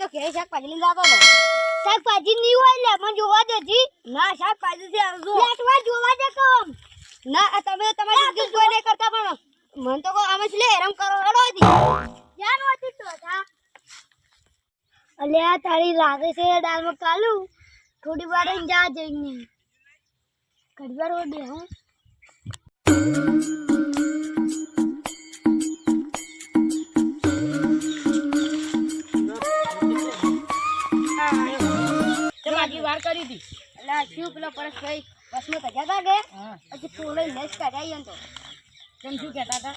તો ઘેર શાકભાજી લઈને જતો હતો. શાકભાજી નહીં હોય લે, મને જોવા દેજી. ના શાકભાજી છે લેટવા જોવા દે કમ. ના તમે તમારી જિંદગી કોઈ નહીં કરતા પણ મન તો અમે છે હેરાન કરો હેડો હતી. જાન હોતી તો જા. અલ્યા તારી લાગે છે દાલમાં કાલુ થોડી વાર જા જઈને ઘડીવાર હો દે હું. વાર કરી હતી એટલે શું પેલો પરસ ભાઈ બસમાં ભજા હતા કે પછી ટોલે લસ કાઢાઈ તો કેમ શું કહેતા હતા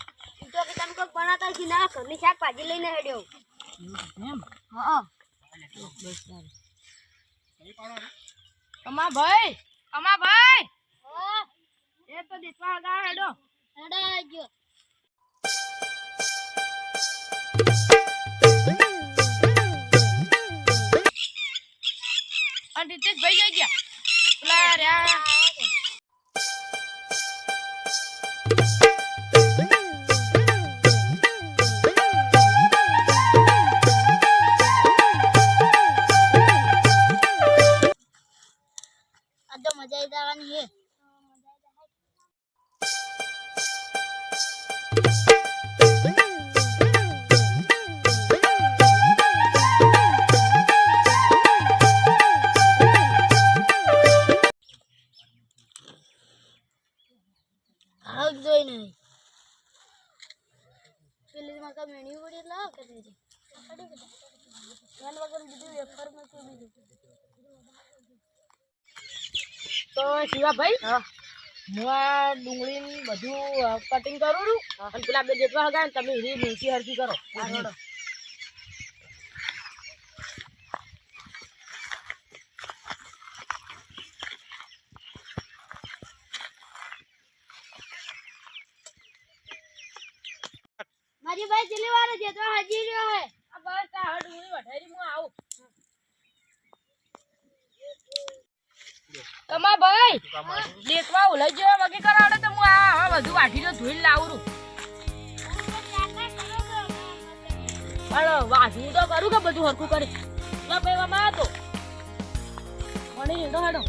તો કે તમે કોઈ બનાતા છે ના ઘરની શાકભાજી લઈને હેડ્યો એમ હા અમા ભાઈ એ તો દેખવા ગા હેડો હેડાજો અને રીતેશ ભાઈ જઈ ગયા પેલા રહ્યા આ તો મજા આવી જવાની છે જોઈ નહીં પેલી માં કા મેણી ઉડી લાવ કે દેજે ધ્યાન વગર બીજું વેફર માં કે બીજું તો શિવાભાઈ હું આ ડુંગળી બધું કટિંગ કરું છું અને પેલા બે જેટલા હગા તમે હીરી મિર્ચી હરકી કરો મારી ભાઈ ચલી વાર છે તો હજી રહ્યો હે આ બસ આ ડુંગળી વઢારી હું આવું તમા ભાઈ દેખવા ઉલઈ જેવા વગી કરાડે તો હું આ બધું વાઢી જો ધોઈને લાવું પણ વાઢવું તો કરું કે બધું હરખું કરી ના પેવામાં હતો મને હેડો હેડો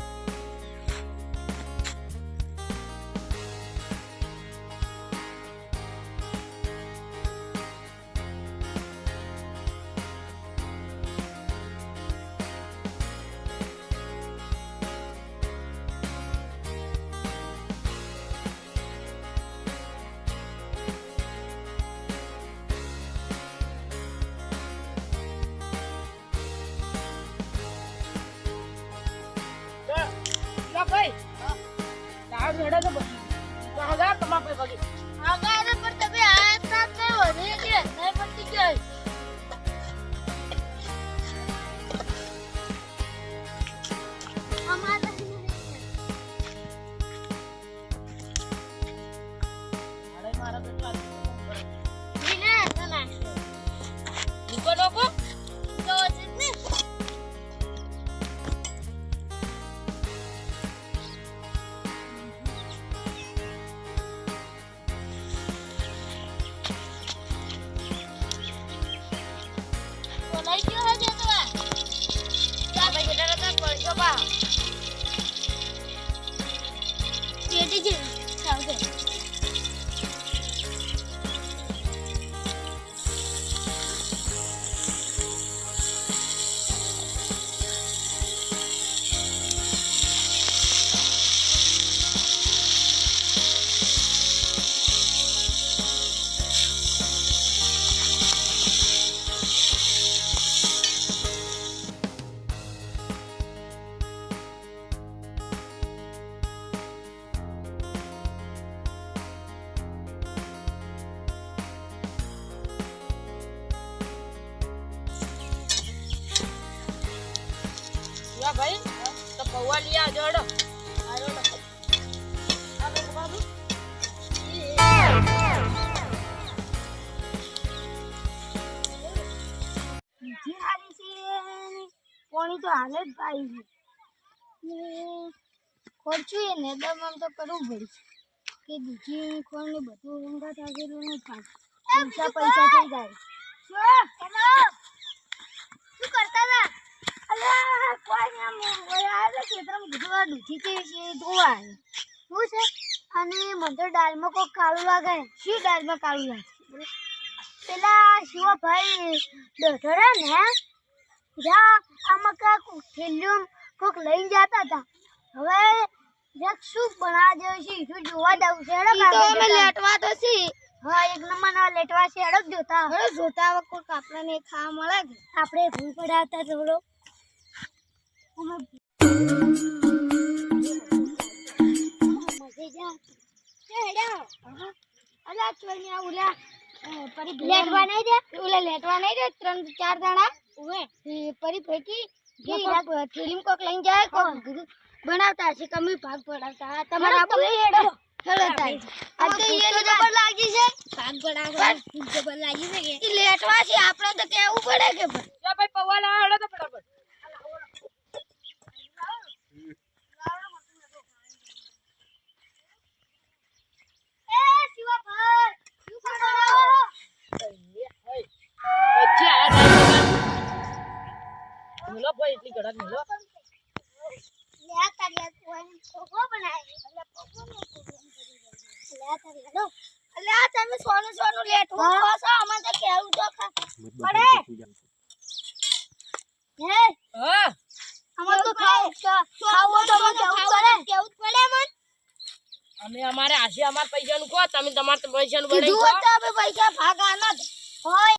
ભાઈ દાળ હેડો તો બસ હગા તમા પે બગી આગળ પર તમે આયા સાથ ને વધી કે નહીં પડતી ગઈ અમારા અરે મારા બેટા નીને ના ઉકો લોકો તો જને લઈ ગયો હે જે તો આ ભાઈ બેટા તો પડજો બા પેટી જે ચાલશે ભાઈ તો પૌવા લઈ આવજો હેડો પાણી તો હાલે જ પાઈ છે ખર્ચું એ ને દમ તો કરવું પડશે કે બીજી ખોળ ને બધું રંગા થાકેલું નહીં થાય પૈસા થઈ જાય શું મીઠી છે જોવા શું છે અને મને તો દાળમાં કોઈ કાળું લાગે શું દાળમાં કાળું લાગે પેલા શિવાભાઈ ડોઢરા ને જા આમાં કાંક થેલીઓ કોક લઈને જતા હતા હવે જક શું બના જેવું છે શું જોવા જવું છે હેડો અમે લેટવા તો છી હા એક નંબરના લેટવા છે હેડો જોતા હવે જોતા વખત આપણને ખાવા મળે કે આપણે ભૂલ પડાવતા થોડો લેટવા નહીં દે 3-4 દાડા પરી ફેંકી થેલીમ કોક લઈને જાય કોક બનાવતા છે કમી ભાગ પડાવતા તમારા હેડો જબર લાગી છે ભાગ પડાવવા જબર લાગી છે કે લેટવા છે આપણે તો કેવું પડે કે ભાઈ પૌવા લાવો હેડો તો ફટાફટ મિલો ભાઈ એટલી ગળા મિલો તમે સોનું સોનું લેટવું કહો છો અમને તો કેવું તો પડે હે હા અમાર તો ખાવું તો કેવું પડે મન અમે અમારે આશી અમાર પૈસાનું કહો તમે તમાર પૈસાનું બનાવી કીધું તો આપણે પૈસા ભાગ આનો જ હોય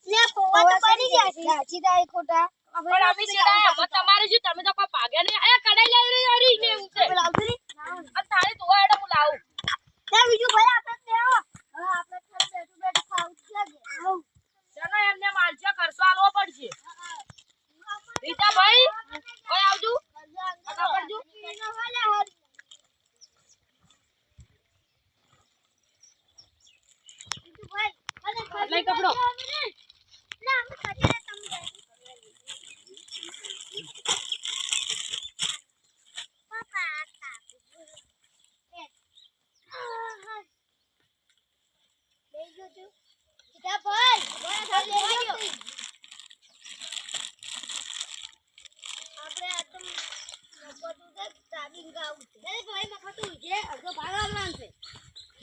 ને પૌવા તો બની ગયા છે સાચી દાઈ ખોટા પણ અમે સીધા હવે તમારે શું તમે તો કોઈ ભાગે નહીં આ કડાઈ લાવી રહી ને એવું છે લાવજો ને આ તારે તો એડો હું લાવું તે બીજું ભાઈ આપણે લેવો હવે આપણે બેઠું બેઠું ખાવું જ લાગે આવ ચાલો એમને માલચા ખર્ચો આલવો પડશે રીતા ભાઈ ઓય આવજો આગળ પડજો લઈ કપડો ના અમે ખાલી તમે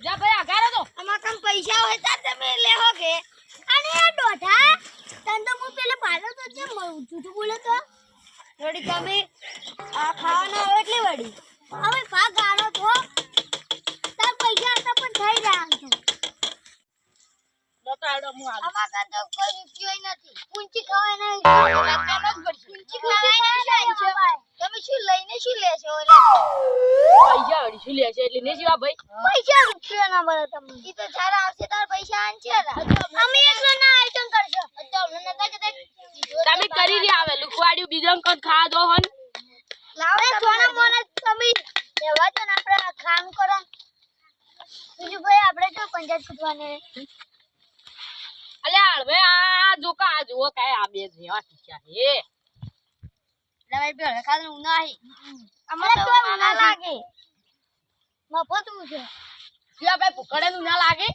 જા ભાઈ આગારો તો આમાં કમ પૈસા હોય તો તમે લેહો કે અને આ દોઢા તન તો હું પેલે ભાડો તો છે જૂઠું બોલે તો થોડી તમે આ ખાવાના આવે એટલે વડી હવે ભાગ ગાળો તો તાર પૈસા હતા પણ થઈ રહ્યા છે નતો એડો હું આલ આમાં કાં તો કોઈ રૂપિયો નથી પૂંચી ખાવાય નહીં પૂંચી ખાવાય નહીં તમે શું લઈને શું લેશો પૈસા વળી શું લે છે એટલે ને જીવા ભાઈ પૈસા રૂપિયા ના મળે તમને ઈ તો જ્યારે આવશે તાર પૈસા આનશે અમે એકલો ના આઈટમ કરશો તો અમને નતા કે તમે કરી રહ્યા આવે લુકવાડ્યું બીજમ કદ ખા દો હન લાવે થોડા મોને તમે લેવા તો આપણે ખામ કરો બીજું ભાઈ આપણે તો પંચાયત કૂટવાને અલ્યા હવે આ જોકા આ જુઓ કાય આ બે જેવા શીખ્યા હે ભાઈ બે ખાલી ઉનાહી અમને તો ના લાગે મફત હું છે જીવા ભાઈ ભૂખડે નું ના લાગે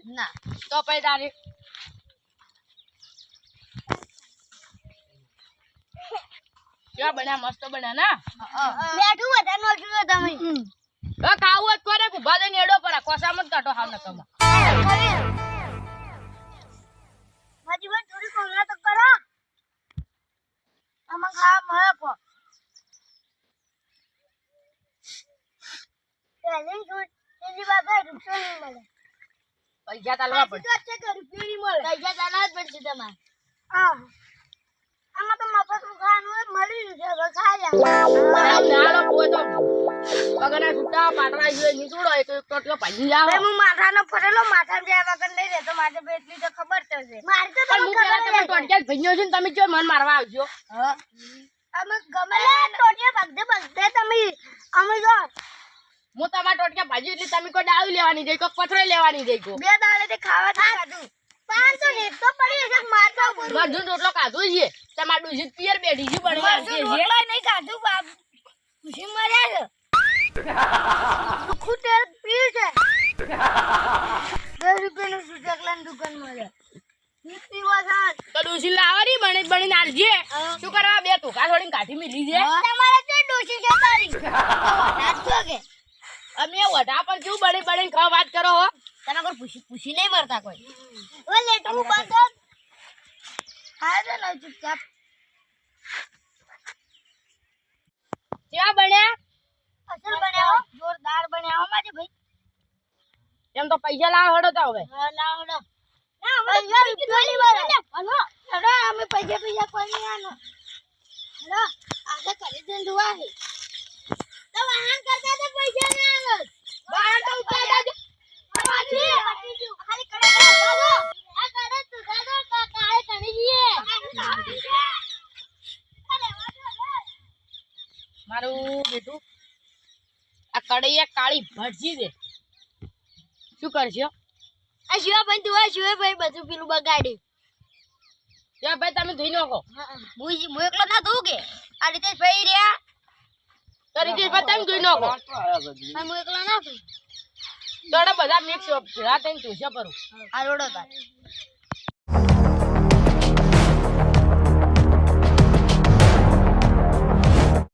ના તો પછી તારે કેવા બન્યા મસ્ત બન્યા ના બેઠું બધા નોખ્યું તમે હવે ખાવું જ કોને ઉભા દઈને એડો પર કોસામાં જ કાઢો હાવ નકમા માજી ભાઈ થોડી કોમલા તો કરો આમાં ખા મળે કો પેલી છૂટ તેની બાબા રૂપિયો નહીં મળે પૈસા તાલવા પડે તો છે કે રૂપિયો નહીં મળે પૈસા તાલવા જ પડશે તમારે હા આમાં તો મફત ખાવાનું મળી રહ્યું છે હવે ખાઈ નાલો કોઈ તો પગના છૂટા પાટરા જોઈએ નીચોડો એક ટોટલો ભાજી જાવ હું માથાનો ફરેલો માથા જે વગર નહીં રહેતો માથે બેટલી તો ખબર તો છે મારી તો પણ હું પેલા તમે ટોટક્યા ભઈનો છે ને તમે જો મન મારવા આવજો હા અમે ગમે ટોટિયા ભગતે તમે અમે જો હું તમાર ટોટક્યા ભાજી એટલે તમે કોઈ ડાળી લેવાની દઈ કોઈ પથરો લેવાની દઈ કો બે દાડે તે ખાવા ખાધું 500 ને તો પડી છે મારતો મરજું રોટલો ખાધો છે તમાર ડુજી પિયર બેઠી છે બની આવતી છે રોટલો નહીં ખાધું બાપ ખુશી મર્યા છે ખૂટે પીર છે 10 રૂપિયાનું સુચકલાની દુકાન મળે પીવા સાત તો ડુજી લાવરી બની બની નાલજે શું કરવા બે ટોકા છોડીને કાઢી મિલી છે તમારે તે ડોશી છે તારી નાચો કે અમે વઢા પર કેવું બળી બળીને ખાવા વાત કરો હો તમે કોઈ પૂછી નહીં મરતા કોઈ ઓ લેટરું બંધ કર હા દે લો ચૂપચાપ કેવા બન્યા અસલ બન્યા હો જોરદાર બન્યા હો માજી ભાઈ એમ તો પૈસા લાવ હડો તો હવે હા લાવો ના અમે થોડી વાર હલો હલો અમે પૈસા કોઈ નહીં આનો હલો આજે કરી દે દુઆ હે તો વાહન કરતા તો પૈસા નહીં આનો બહાર તો ઉતાર દેજો ખાલી કરે દાદો આ કરે તું દાદો કાળે કણી જીએ મારું બેટું આ કડૈયા કાળી ભટજી દે શું કરશો આ શિવાભાઈ તું આ શિવાભાઈ બધું પેલું બગાડ્યું યા ભાઈ તમે ધોઈ નાખો હું એકલો ના ધોઉં કે આ રીતે ભાઈ રહ્યા તો રીતેશ ભાઈ તમે ધોઈ નાખો હું એકલો ના ધોઉં તો બધા મિક્સ ભેળા થઈને ધોશો પરું આ રોડો તાર